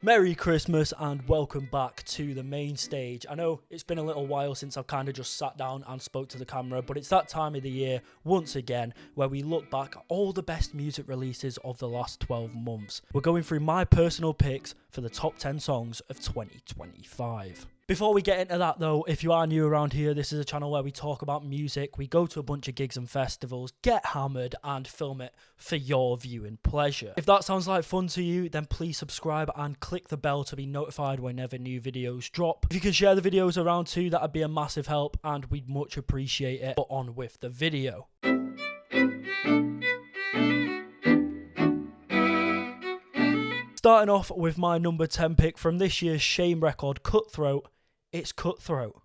Merry Christmas and welcome back to the main stage. I know it's been a little while since I've kind of just sat down and spoke to the camera, but it's that time of the year once again where we look back at all the best music releases of the last 12 months. We're going through my personal picks for the top 10 songs of 2025. Before we get into that though, if you are new around here, this is a channel where we talk about music, we go to a bunch of gigs and festivals, get hammered and film it for your viewing pleasure. If that sounds like fun to you, then please subscribe and click the bell to be notified whenever new videos drop. If you can share the videos around too, that'd be a massive help and we'd much appreciate it. But on with the video. Starting off with my number 10 pick from this year's Shame record, Cutthroat, it's Cutthroat.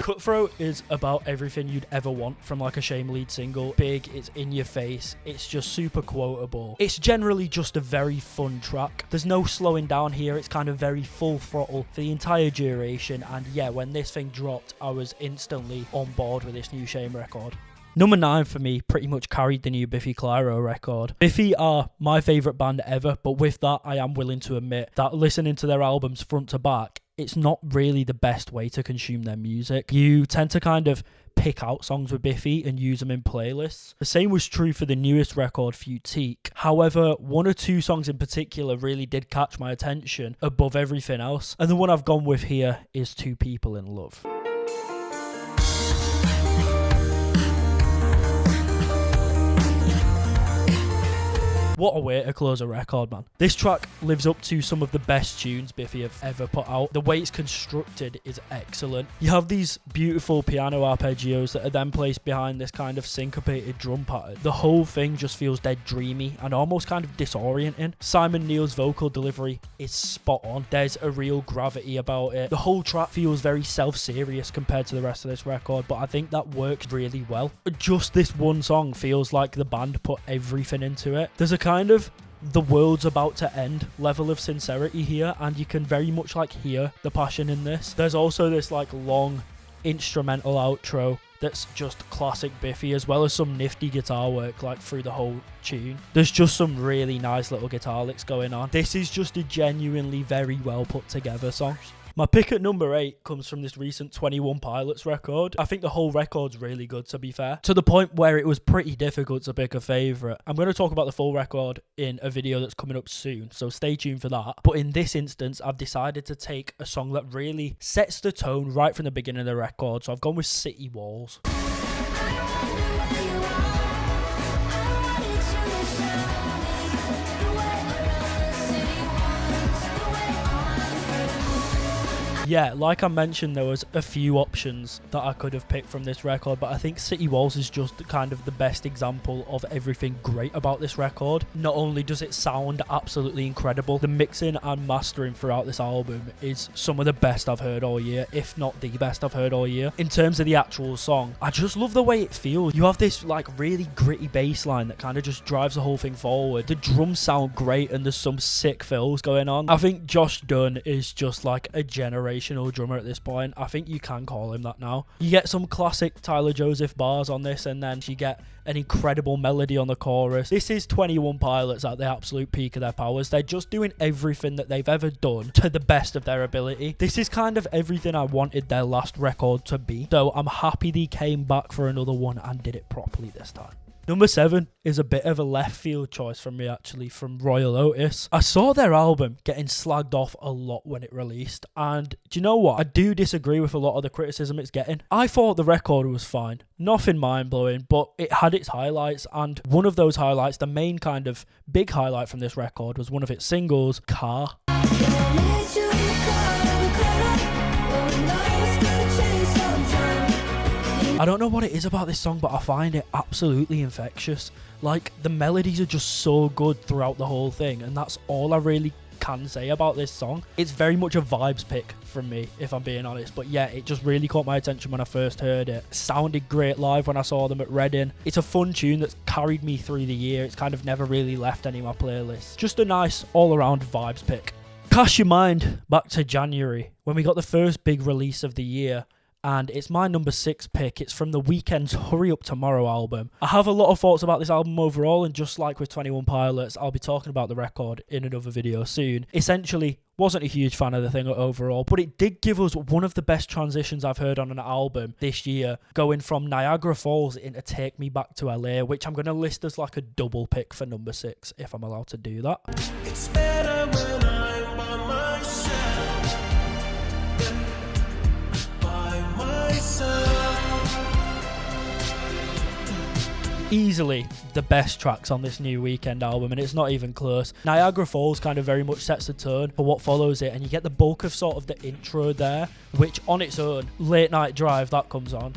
Cutthroat is about everything you'd ever want from like a Shame lead single. Big, it's in your face, it's just super quotable. It's generally just a very fun track. There's no slowing down here, it's kind of very full throttle for the entire duration, and yeah, when this thing dropped, I was instantly on board with this new Shame record. Number 9 for me pretty much carried the new Biffy Clyro record. Biffy are my favourite band ever, but with that I am willing to admit that listening to their albums front to back, it's not really the best way to consume their music. You tend to kind of pick out songs with Biffy and use them in playlists. The same was true for the newest record, Futique. However, one or two songs in particular really did catch my attention above everything else, and the one I've gone with here is Two People in Love. What a way to close a record, man. This track lives up to some of the best tunes Biffy have ever put out. The way it's constructed is excellent. You have these beautiful piano arpeggios that are then placed behind this kind of syncopated drum pattern. The whole thing just feels dead dreamy and almost kind of disorienting. Simon Neil's vocal delivery is spot on. There's a real gravity about it. The whole track feels very self-serious compared to the rest of this record, but I think that works really well. Just this one song feels like the band put everything into it. There's a kind of the world's about to end level of sincerity here, and you can very much like hear the passion in this. There's also this like long instrumental outro that's just classic Biffy, as well as some nifty guitar work like through the whole tune. There's just some really nice little guitar licks going on. This is just a genuinely very well put together song. My pick at number 8 comes from this recent 21 Pilots record. I think the whole record's really good, to be fair, to the point where it was pretty difficult to pick a favourite. I'm going to talk about the full record in a video that's coming up soon, so stay tuned for that. But in this instance, I've decided to take a song that really sets the tone right from the beginning of the record, so I've gone with City Walls. Yeah, like I mentioned, there was a few options that I could have picked from this record, but I think City Walls is just kind of the best example of everything great about this record. Not only does it sound absolutely incredible, the mixing and mastering throughout this album is some of the best I've heard all year, if not the best I've heard all year. In terms of the actual song, I just love the way it feels. You have this like really gritty bass line that kind of just drives the whole thing forward. The drums sound great and there's some sick fills going on. I think Josh Dun is just like a generational drummer at this point. I think you can call him that now. You get some classic Tyler Joseph bars on this, and then you get an incredible melody on the chorus. This is 21 Pilots at the absolute peak of their powers. They're just doing everything that they've ever done to the best of their ability. This is kind of everything I wanted their last record to be, so I'm happy they came back for another one and did it properly this time. Number 7 is a bit of a left field choice from me actually, from Royal Otis. I saw their album getting slagged off a lot when it released, and do you know what? I do disagree with a lot of the criticism it's getting. I thought the record was fine, nothing mind-blowing, but it had its highlights, and one of those highlights, the main kind of big highlight from this record, was one of its singles, Car. I don't know what it is about this song, but I find it absolutely infectious. Like, the melodies are just so good throughout the whole thing, and that's all I really can say about this song. It's very much a vibes pick from me, if I'm being honest, but yeah, it just really caught my attention when I first heard it. Sounded great live when I saw them at Reading. It's a fun tune that's carried me through the year. It's kind of never really left any of my playlists. Just a nice all-around vibes pick. Cast your mind back to January, when we got the first big release of the year, and it's my number 6 pick. It's from The Weeknd's Hurry Up Tomorrow album. I have a lot of thoughts about this album overall, and just like with 21 Pilots, I'll be talking about the record in another video soon. Essentially, wasn't a huge fan of the thing overall, but it did give us one of the best transitions I've heard on an album this year, going from Niagara Falls into Take Me Back to LA, which I'm going to list as like a double pick for number 6, if I'm allowed to do that. It's better when I'm by myself. By myself. Easily the best tracks on this new Weeknd album, and it's not even close. Niagara Falls kind of very much sets the tone for what follows it, and you get the bulk of sort of the intro there, which on its own, Late Night Drive, that comes on.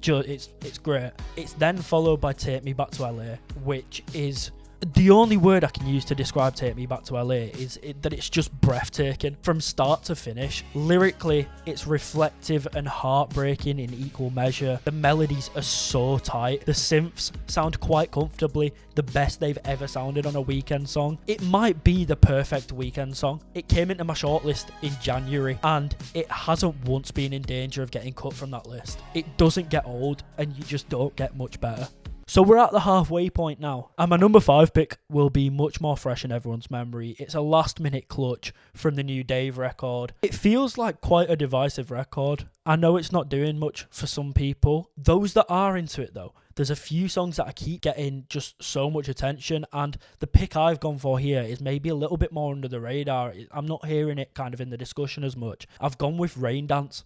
It's great. It's then followed by Take Me Back to LA, which is the only word I can use to describe Take Me Back to LA is that it's just breathtaking from start to finish. Lyrically, it's reflective and heartbreaking in equal measure. The melodies are so tight. The synths sound quite comfortably the best they've ever sounded on a Weeknd song. It might be the perfect Weeknd song. It came into my shortlist in January, and it hasn't once been in danger of getting cut from that list. It doesn't get old, and you just don't get much better. So we're at the halfway point now, and my number 5 pick will be much more fresh in everyone's memory. It's a last-minute clutch from the new Dave record. It feels like quite a divisive record. I know it's not doing much for some people. Those that are into it, though, there's a few songs that I keep getting just so much attention, and the pick I've gone for here is maybe a little bit more under the radar. I'm not hearing it kind of in the discussion as much. I've gone with Rain Dance.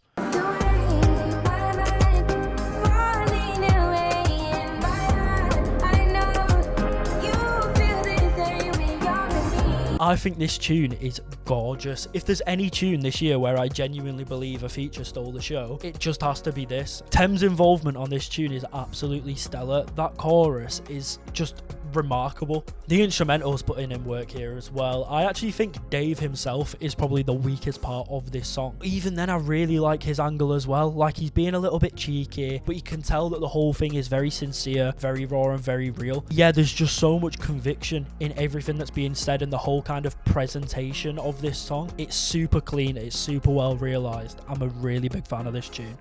I think this tune is gorgeous. If there's any tune this year where I genuinely believe a feature stole the show, it just has to be this. Tems' involvement on this tune is absolutely stellar. That chorus is just remarkable. The instrumentals put in work here as well. I actually think Dave himself is probably the weakest part of this song. Even then, I really like his angle as well. Like, he's being a little bit cheeky, but you can tell that the whole thing is very sincere, very raw and very real. Yeah, there's just so much conviction in everything that's being said, and the whole kind of presentation of this song. It's super clean, it's super well realised. I'm a really big fan of this tune.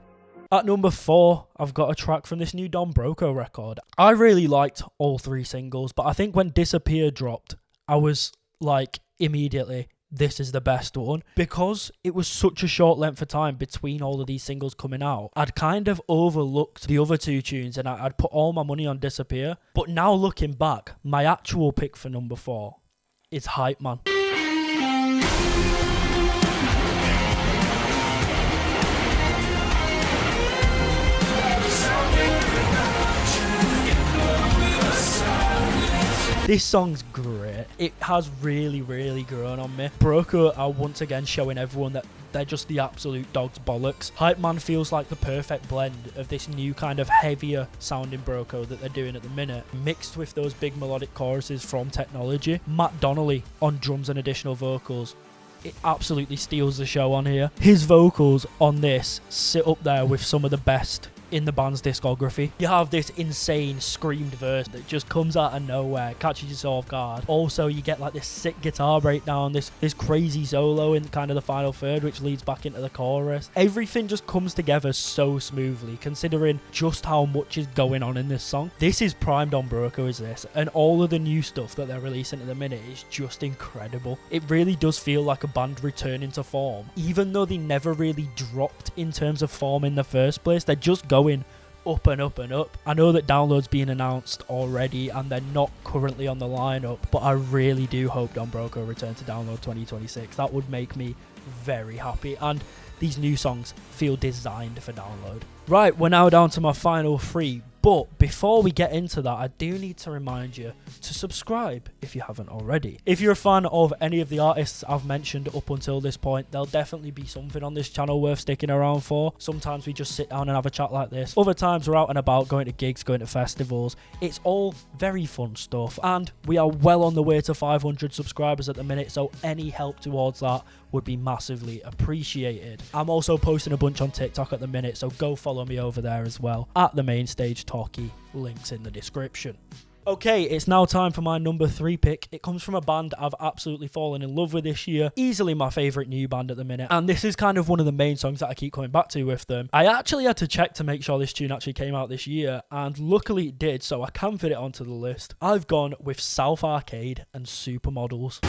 At number 4, I've got a track from this new Don Broco record. I really liked all 3 singles, but I think when Disappear dropped, I was like, immediately, this is the best one. Because it was such a short length of time between all of these singles coming out, I'd kind of overlooked the other 2 tunes, and I'd put all my money on Disappear. But now looking back, my actual pick for number 4 is Hype Man. This song's great. It has really, really grown on me. Broco are once again showing everyone that they're just the absolute dog's bollocks. Hype Man feels like the perfect blend of this new kind of heavier sounding Broco that they're doing at the minute, mixed with those big melodic choruses from Technology. Matt Donnelly on drums and additional vocals. It absolutely steals the show on here. His vocals on this sit up there with some of the best in the band's discography. You have this insane screamed verse that just comes out of nowhere, catches you so off guard. Also, you get like this sick guitar breakdown, this crazy solo in kind of the final third, which leads back into the chorus. Everything just comes together so smoothly, considering just how much is going on in this song. This is prime Don Broco, is this, and all of the new stuff that they're releasing at the minute is just incredible. It really does feel like a band returning to form, even though they never really dropped in terms of form in the first place. They're just going up and up and up. I know that Download's been announced already and they're not currently on the lineup, but I really do hope Don Broco return to Download 2026. That would make me very happy, and these new songs feel designed for Download. Right, we're now down to my final 3, but before we get into that, I do need to remind you to subscribe if you haven't already. If you're a fan of any of the artists I've mentioned up until this point, there'll definitely be something on this channel worth sticking around for. Sometimes we just sit down and have a chat like this. Other times we're out and about, going to gigs, going to festivals. It's all very fun stuff, and we are well on the way to 500 subscribers at the minute, so any help towards that would be massively appreciated. I'm also posting a bunch on TikTok at the minute, so go follow me over there as well, at the Main Stage Talkie, links in the description. Okay, it's now time for my number 3 pick. It comes from a band I've absolutely fallen in love with this year. Easily my favourite new band at the minute. And this is kind of one of the main songs that I keep coming back to with them. I actually had to check to make sure this tune actually came out this year, and luckily it did, so I can fit it onto the list. I've gone with South Arcade and Supermodels.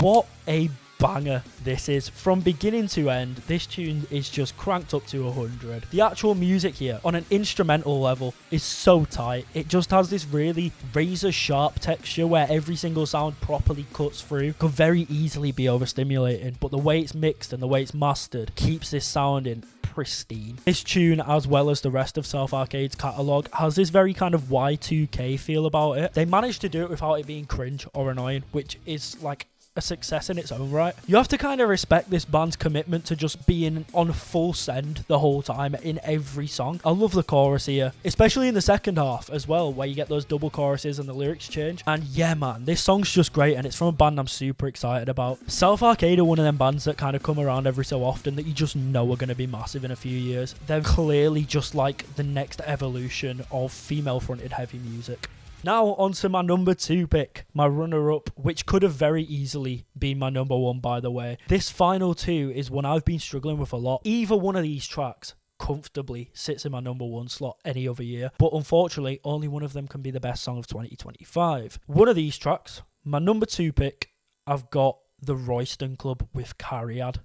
What a banger this is. From beginning to end, this tune is just cranked up to 100. The actual music here on an instrumental level is so tight. It just has this really razor sharp texture where every single sound properly cuts through. Could very easily be overstimulating, but the way it's mixed and the way it's mastered keeps this sounding pristine. This tune, as well as the rest of South Arcade's catalogue, has this very kind of Y2K feel about it. They managed to do it without it being cringe or annoying, which is like a success in its own right. You have to kind of respect this band's commitment to just being on full send the whole time in every song. I love the chorus here, especially in the second half as well, where you get those double choruses and the lyrics change. And yeah, man, this song's just great, and it's from a band I'm super excited about. South Arcade are one of them bands that kind of come around every so often that you just know are going to be massive in a few years. They're clearly just like the next evolution of female-fronted heavy music. Now on to my number 2 pick, my runner-up, which could have very easily been my number 1, by the way. This final 2 is one I've been struggling with a lot. Either one of these tracks comfortably sits in my number 1 slot any other year, but unfortunately only one of them can be the best song of 2025. One of these tracks, my number 2 pick, I've got the Royston Club with Cariad.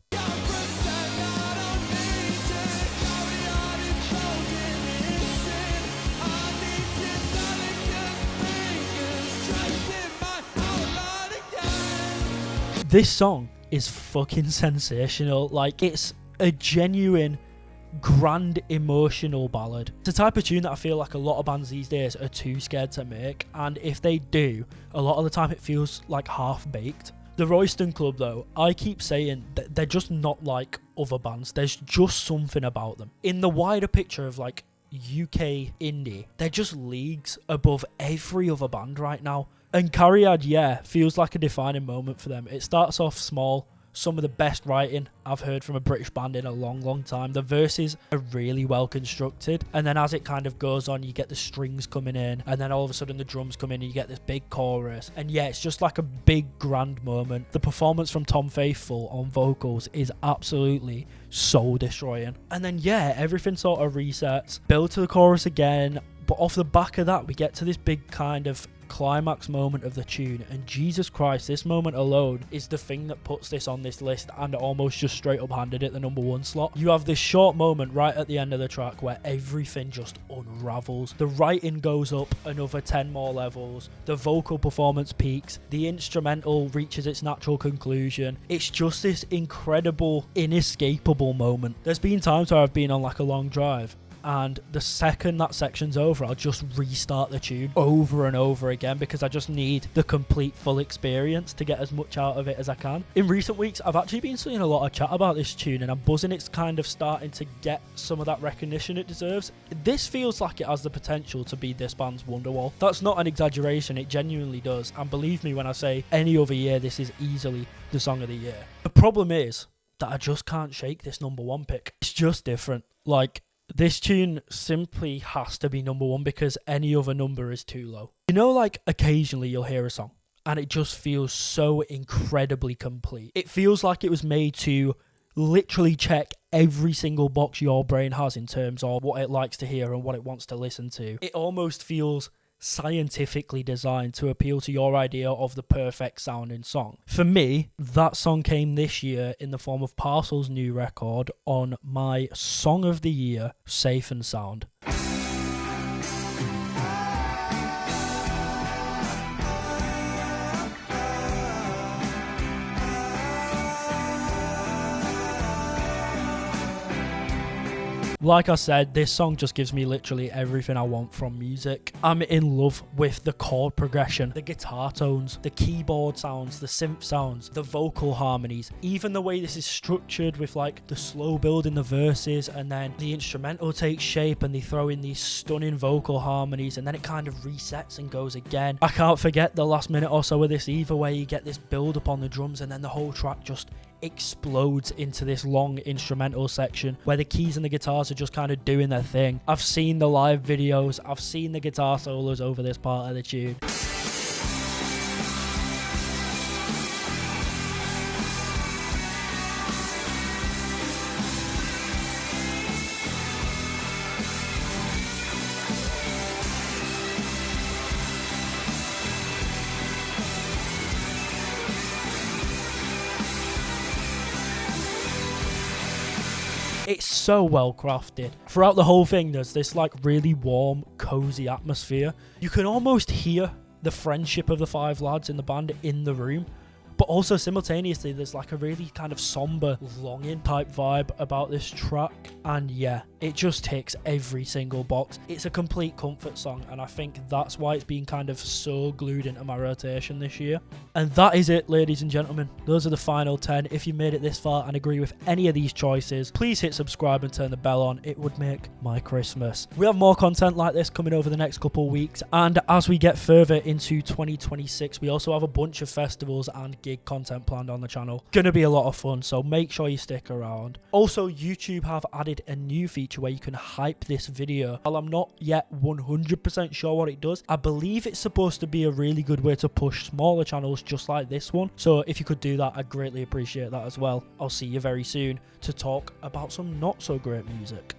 This song is fucking sensational. Like, it's a genuine, grand, emotional ballad. It's a type of tune that I feel like a lot of bands these days are too scared to make, and if they do, a lot of the time it feels like half-baked. The Royston Club, though, I keep saying that they're just not like other bands. There's just something about them. In the wider picture of, like, UK indie, they're just leagues above every other band right now. And Cariad, yeah, feels like a defining moment for them. It starts off small, some of the best writing I've heard from a British band in a long, long time. The verses are really well constructed, and then as it kind of goes on, you get the strings coming in, and then all of a sudden the drums come in and you get this big chorus, and yeah, it's just like a big grand moment. The performance from Tom Faithful on vocals is absolutely soul destroying, and then yeah, everything sort of resets, build to the chorus again, but off the back of that we get to this big kind of climax moment of the tune, and Jesus Christ, this moment alone is the thing that puts this on this list and almost just straight up handed it the number 1 slot. You have this short moment right at the end of the track where everything just unravels. The writing goes up another 10 more levels, the vocal performance peaks, the instrumental reaches its natural conclusion. It's just this incredible, inescapable moment. There's been times where I've been on like a long drive, and the second that section's over, I'll just restart the tune over and over again because I just need the complete full experience to get as much out of it as I can. In recent weeks, I've actually been seeing a lot of chat about this tune, and I'm buzzing it's kind of starting to get some of that recognition it deserves. This feels like it has the potential to be this band's Wonderwall. That's not an exaggeration, it genuinely does, and believe me when I say any other year this is easily the song of the year. The problem is that I just can't shake this number 1 pick. It's just different. Like, this tune simply has to be number 1 because any other number is too low. You know, like, occasionally you'll hear a song and it just feels so incredibly complete. It feels like it was made to literally check every single box your brain has in terms of what it likes to hear and what it wants to listen to. It almost feels scientifically designed to appeal to your idea of the perfect sounding song. For me, that song came this year in the form of Parcel's new record on my Song of the Year, Safe and Sound. Like I said, this song just gives me literally everything I want from music. I'm in love with the chord progression, the guitar tones, the keyboard sounds, the synth sounds, the vocal harmonies, even the way this is structured with like the slow build in the verses and then the instrumental takes shape and they throw in these stunning vocal harmonies and then it kind of resets and goes again. I can't forget the last minute or so of this either, where you get this build up on the drums and then the whole track just explodes into this long instrumental section where the keys and the guitars are just kind of doing their thing. I've seen the live videos, I've seen the guitar solos over this part of the tune. It's so well crafted. Throughout the whole thing, there's this like really warm, cozy atmosphere. You can almost hear the friendship of the five lads in the band in the room, but also simultaneously there's like a really kind of somber, longing type vibe about this track. And yeah, it just ticks every single box. It's a complete comfort song, and I think that's why it's been kind of so glued into my rotation this year. And that is it, ladies and gentlemen. Those are the final 10. If you made it this far and agree with any of these choices, please hit subscribe and turn the bell on. It would make my Christmas. We have more content like this coming over the next couple of weeks, and as we get further into 2026, we also have a bunch of festivals and gig content planned on the channel. Gonna be a lot of fun, so make sure you stick around. Also, YouTube have added a new feature where you can hype this video. While I'm not yet 100% sure what it does, I believe it's supposed to be a really good way to push smaller channels just like this one. So if you could do that, I'd greatly appreciate that as well. I'll see you very soon to talk about some not so great music.